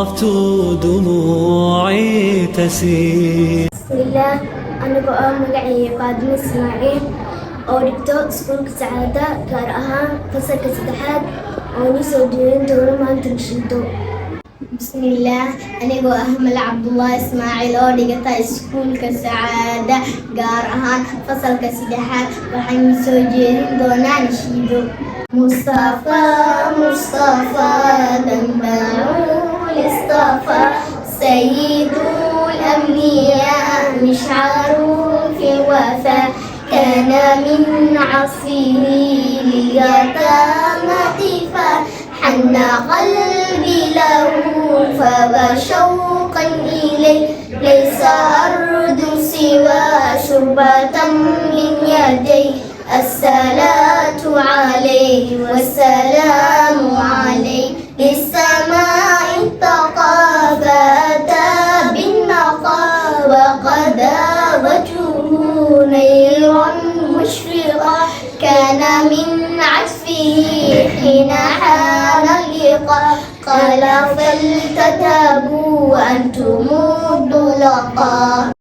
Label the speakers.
Speaker 1: طفت دموعي تسيل.
Speaker 2: بسم الله. أنا مقعي قادم إسماعيل أوريكتو سكول سعادة كارها فصل كسدحات أوني سودين دون ما تنشدو. بسم الله. أنا أحمد عبد الله إسماعيل أوريكتا سكول كسعادة كارها فصل كسدحات وحين سودين دون نشيدو. مصطفى مصطفى دمعوا الاصطفى سيد الأنبياء مشعر في الوفاء كان من عصره لليتامى طفا حن قلبي له فبشوقا إليه ليس أرض سوى شربة من يديه الصلاة عليه والسلام عليه للسماء انتقى فأتى بالنقى وقدا وجهه نيرا مشرقا كان من عطفه حين حان اللقاء قال فلتذهبوا أنتم الطلقاء.